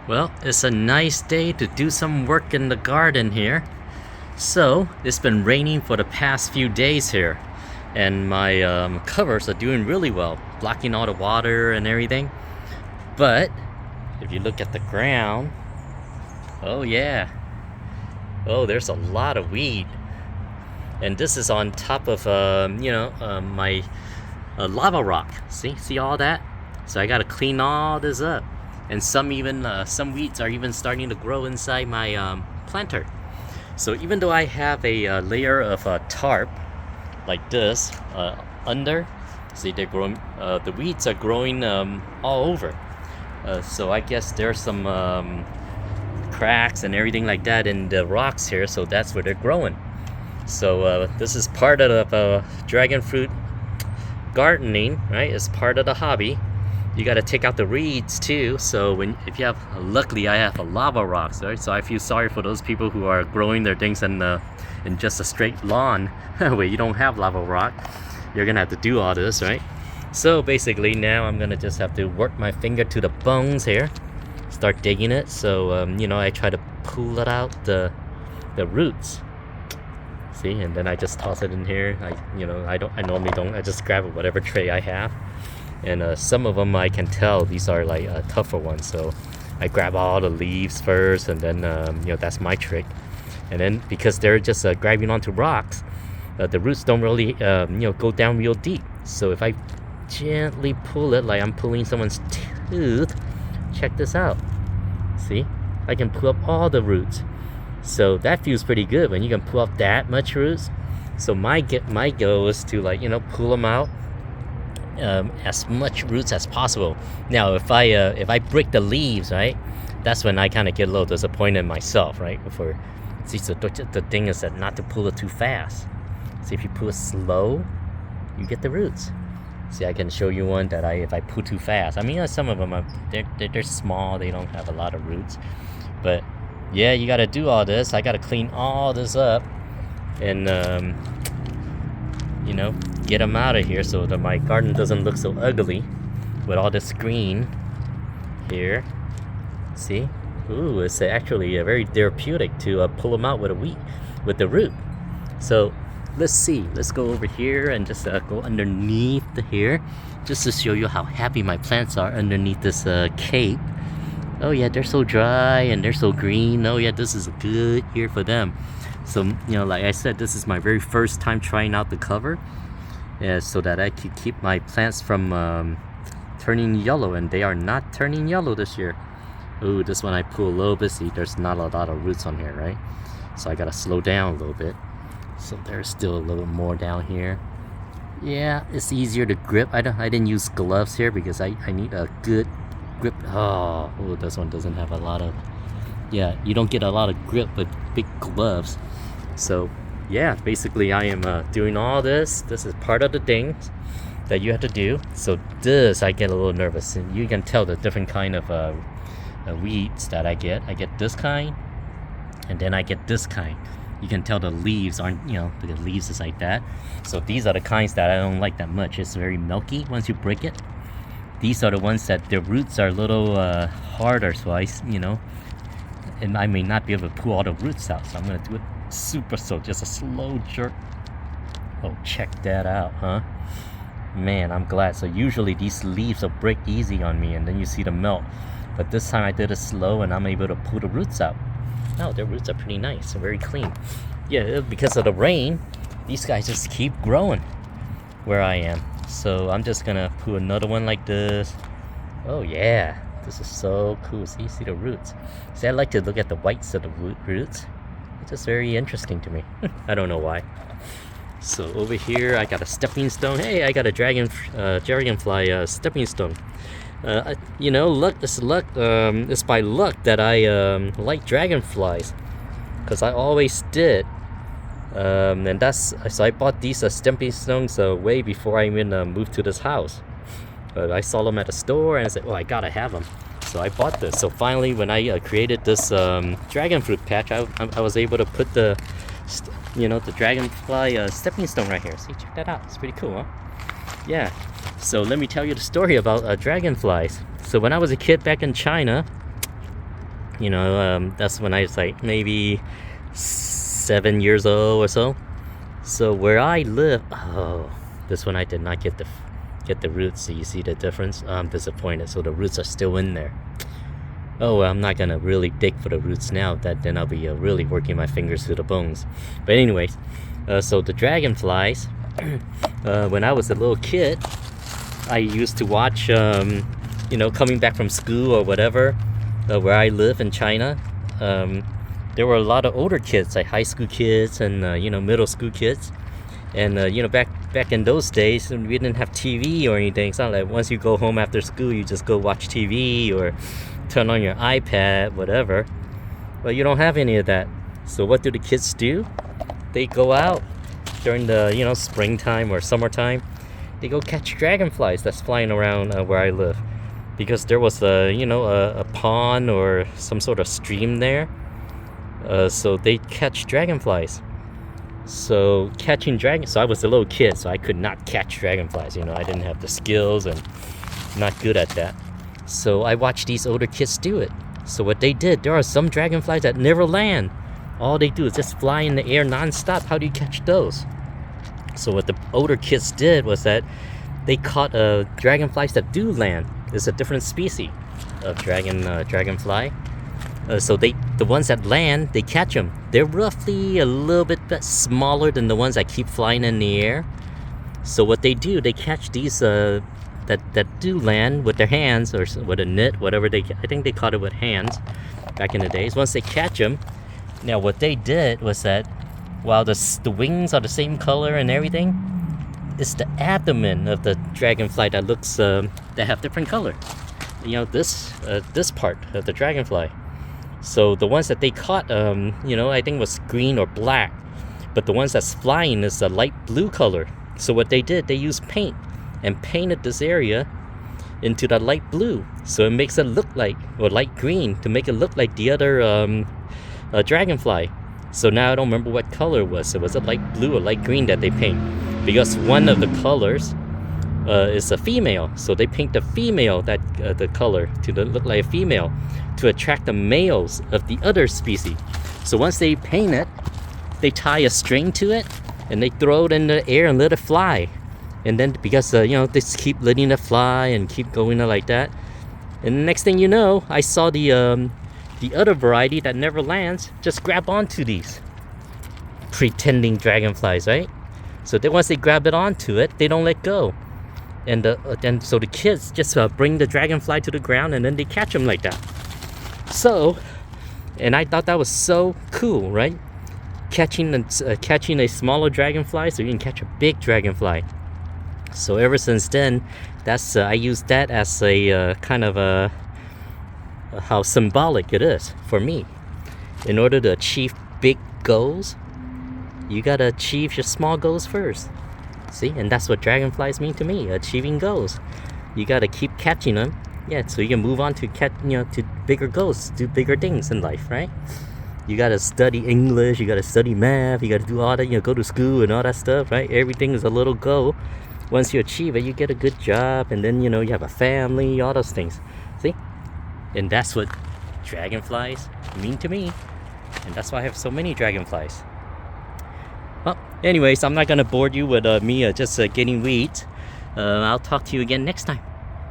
Well, it's a nice day to do some work in the garden here. So, it's been raining for the past few days here, and my covers are doing really well, blocking all the water and everything. But, if you look at the ground, oh yeah, oh, there's a lot of weed. And this is on top of, my lava rock. See all that? So I gotta clean all this up. And some weeds are even starting to grow inside my planter. So even though I have a layer of tarp like this under, see they're growing. The weeds are growing all over. So I guess there's some cracks and everything like that in the rocks here. So that's where they're growing. So this is part of dragon fruit gardening, right? It's part of the hobby. You got to take out the weeds too. So if you have, luckily I have a lava rocks, right? So I feel sorry for those people who are growing their things in just a straight lawn where you don't have lava rock. You're gonna have to do all this, right? So basically now I'm gonna just have to work my finger to the bones here, start digging it. So I try to pull it out the roots. See, and then I just toss it in here. I normally don't. I just grab whatever tray I have. And some of them I can tell these are like tougher ones, so I grab all the leaves first, and then that's my trick. And then because they're just grabbing onto rocks, the roots don't really go down real deep. So if I gently pull it like I'm pulling someone's tooth, check this out. See, I can pull up all the roots. So that feels pretty good when you can pull up that much roots. So my goal is to pull them out. As much roots as possible. Now, if I break the leaves, right, that's when I kind of get a little disappointed in myself, right? See, so the thing is that not to pull it too fast. See, if you pull it slow, you get the roots. See, I can show you one that if I pull too fast. I mean, some of them they're small, they don't have a lot of roots, but yeah, you got to do all this. I got to clean all this up, and get them out of here so that my garden doesn't look so ugly with all this green here. See? Ooh, it's actually very therapeutic to pull them out with the root. So let's see. Let's go over here and just go underneath here, just to show you how happy my plants are underneath this cape. Oh yeah, they're so dry and they're so green. Oh yeah, this is a good year for them. So like I said, this is my very first time trying out the cover. So that I could keep my plants from turning yellow, and they are not turning yellow this year. Ooh, this one I pull a little bit. See, there's not a lot of roots on here, right? So I gotta slow down a little bit. So there's still a little more down here. Yeah, it's easier to grip. I didn't use gloves here because I need a good grip. Oh, this one doesn't have a lot of. Yeah, you don't get a lot of grip with big gloves. So yeah, basically I am doing all this. This is part of the things that you have to do. So this, I get a little nervous, and you can tell the different kind of weeds that I get. I get this kind, and then I get this kind. You can tell the leaves aren't, the leaves is like that. So these are the kinds that I don't like that much. It's very milky once you break it. These are the ones that the roots are a little harder, so and I may not be able to pull all the roots out. So I'm gonna do it super slow, just a slow jerk. Oh, check that out, huh? Man, I'm glad. So usually these leaves will break easy on me, and then you see them melt. But this time I did it slow, and I'm able to pull the roots out. Oh, their roots are pretty nice, they're very clean. Yeah, because of the rain, these guys just keep growing where I am. So I'm just gonna pull another one like this. Oh yeah, this is so cool. See the roots. See, I like to look at the whites of the roots. It's just very interesting to me. I don't know why. So over here I got a stepping stone. Hey, I got a dragonfly stepping stone. Luck. It's by luck that I like dragonflies, because I always did. And so I bought these stepping stones way before I even moved to this house. I saw them at the store and I said, "Oh, I gotta have them." So I bought this. So finally, when I created this dragon fruit patch, I was able to put the dragonfly stepping stone right here. See, check that out. It's pretty cool, huh? Yeah. So let me tell you the story about dragonflies. So when I was a kid back in China, That's when I was like maybe 7 years old or so. So where I live, oh, this one I did not get the roots. So you see the difference? I'm disappointed. So the roots are still in there. Oh, well, I'm not gonna really dig for the roots now. Then I'll be really working my fingers to the bones. But anyways, so the dragonflies. When I was a little kid, I used to watch, coming back from school or whatever, where I live in China. There were a lot of older kids, like high school kids and middle school kids. And back in those days, we didn't have TV or anything. It's not like once you go home after school, you just go watch TV or turn on your iPad, whatever. Well, you don't have any of that. So what do the kids do? They go out during the springtime or summertime. They go catch dragonflies that's flying around where I live, because there was a pond or some sort of stream there. So they catch dragonflies. So I was a little kid, so I could not catch dragonflies. I didn't have the skills and not good at that. So I watched these older kids do it. So what they did, there are some dragonflies that never land. All they do is just fly in the air nonstop. How do you catch those? So what the older kids did was that they caught dragonflies that do land. It's a different species of dragonfly. So the ones that land, they catch them. They're roughly a little bit smaller than the ones that keep flying in the air. So what they do, they catch these that do land with their hands or with a net, whatever I think they caught it with hands back in the days. Once they catch them, now what they did was that while the wings are the same color and everything, it's the abdomen of the dragonfly that looks that have different color. This part of the dragonfly. So the ones that they caught, I think was green or black, but the ones that's flying is a light blue color. So what they did, they used paint and painted this area into the light blue, so it makes it look like, or light green to make it look like the other dragonfly. So now I don't remember what color it was. It was a light blue or light green that they paint, because one of the colors is a female. So they paint the female the color to look like a female to attract the males of the other species. So once they paint it, they tie a string to it and they throw it in the air and let it fly. And then because they just keep letting it fly and keep going like that. And the next thing you know, I saw the other variety that never lands just grab onto these pretending dragonflies, right? So then once they grab it onto it, they don't let go. And so the kids just bring the dragonfly to the ground and then they catch them like that. So, and I thought that was so cool, right? Catching a smaller dragonfly so you can catch a big dragonfly. So ever since then, I use that as a kind of how symbolic it is for me. In order to achieve big goals, you gotta achieve your small goals first. See, and that's what dragonflies mean to me, achieving goals. You gotta keep catching them, so you can move on to to bigger goals, do bigger things in life, right? You gotta study English, you gotta study math, you gotta do all that, go to school and all that stuff, right? Everything is a little goal. Once you achieve it, you get a good job, and then you have a family, all those things. See? And that's what dragonflies mean to me. And that's why I have so many dragonflies. Well, anyways, I'm not gonna bore you with me just getting weeds. I'll talk to you again next time.